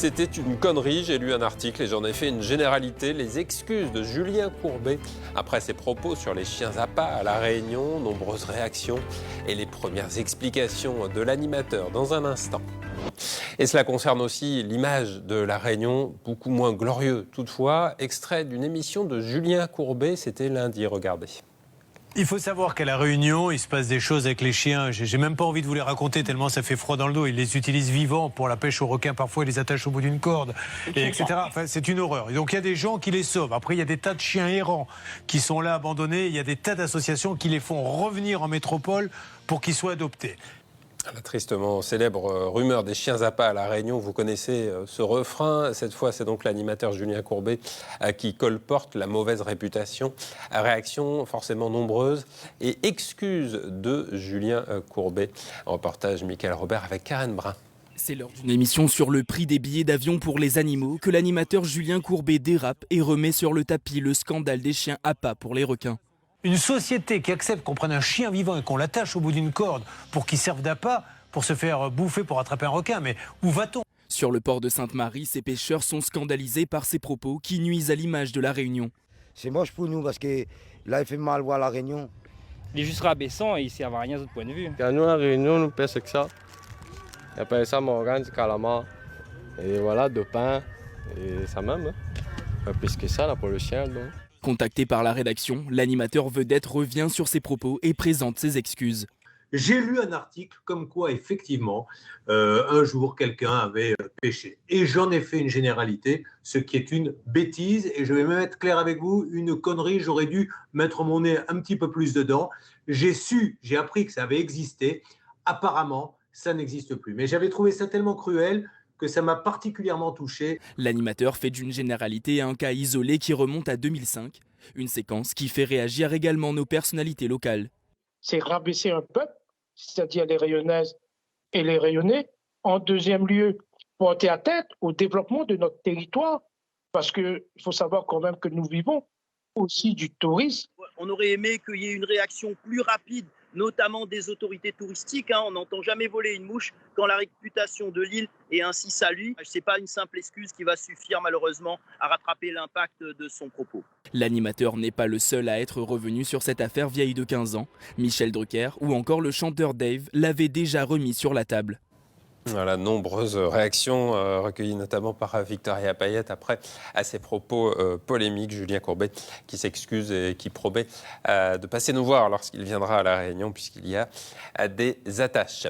C'était une connerie, j'ai lu un article et j'en ai fait une généralité. Les excuses de Julien Courbet après ses propos sur les chiens à pas à La Réunion, nombreuses réactions et les premières explications de l'animateur dans un instant. Et cela concerne aussi l'image de La Réunion, beaucoup moins glorieux. Toutefois, extrait d'une émission de Julien Courbet, c'était lundi, regardez. Il faut savoir qu'à La Réunion, il se passe des choses avec les chiens. J'ai même pas envie de vous les raconter tellement ça fait froid dans le dos. Ils les utilisent vivants pour la pêche aux requins. Parfois, ils les attachent au bout d'une corde, etc. Enfin, c'est une horreur. Et donc, il y a des gens qui les sauvent. Après, il y a des tas de chiens errants qui sont là abandonnés. Il y a des tas d'associations qui les font revenir en métropole pour qu'ils soient adoptés. La tristement célèbre rumeur des chiens à pas à La Réunion, vous connaissez ce refrain. Cette fois, c'est donc l'animateur Julien Courbet qui colporte la mauvaise réputation. Réactions forcément nombreuses et excuses de Julien Courbet. Reportage Michael Robert avec Karen Brun. C'est lors d'une émission sur le prix des billets d'avion pour les animaux que l'animateur Julien Courbet dérape et remet sur le tapis le scandale des chiens à pas pour les requins. Une société qui accepte qu'on prenne un chien vivant et qu'on l'attache au bout d'une corde pour qu'il serve d'appât, pour se faire bouffer pour attraper un requin, mais où va-t-on ? Sur le port de Sainte-Marie, ces pêcheurs sont scandalisés par ces propos qui nuisent à l'image de La Réunion. C'est moche pour nous parce que là, il fait mal voir La Réunion. Il est juste rabaissant et il ne sert à rien d'autre point de vue. Quand nous, à La Réunion, nous pêchons que ça. Ils appellent ça morgane, du calamar. Et voilà, de pain. Et ça même. Hein. Pas plus que ça, là, pour le chien. Donc. Contacté par la rédaction, l'animateur vedette revient sur ses propos et présente ses excuses. J'ai lu un article comme quoi, effectivement, un jour, quelqu'un avait pêché. Et j'en ai fait une généralité, ce qui est une bêtise. Et je vais même être clair avec vous, une connerie. J'aurais dû mettre mon nez un petit peu plus dedans. J'ai appris que ça avait existé. Apparemment, ça n'existe plus. Mais j'avais trouvé ça tellement cruel que ça m'a particulièrement touché. L'animateur fait d'une généralité un cas isolé qui remonte à 2005. Une séquence qui fait réagir également nos personnalités locales. C'est rabaisser un peuple, c'est-à-dire les Rayonnaises et les Rayonnais. En deuxième lieu, porter atteinte au développement de notre territoire, parce qu'il faut savoir quand même que nous vivons aussi du tourisme. On aurait aimé qu'il y ait une réaction plus rapide, notamment des autorités touristiques. On n'entend jamais voler une mouche quand la réputation de l'île est ainsi saluée. Ce n'est pas une simple excuse qui va suffire malheureusement à rattraper l'impact de son propos. L'animateur n'est pas le seul à être revenu sur cette affaire vieille de 15 ans. Michel Drucker ou encore le chanteur Dave l'avaient déjà remis sur la table. Voilà, nombreuses réactions recueillies notamment par Victoria Payette après à ses propos polémiques. Julien Courbet qui s'excuse et qui promet de passer nous voir lorsqu'il viendra à La Réunion puisqu'il y a des attaches.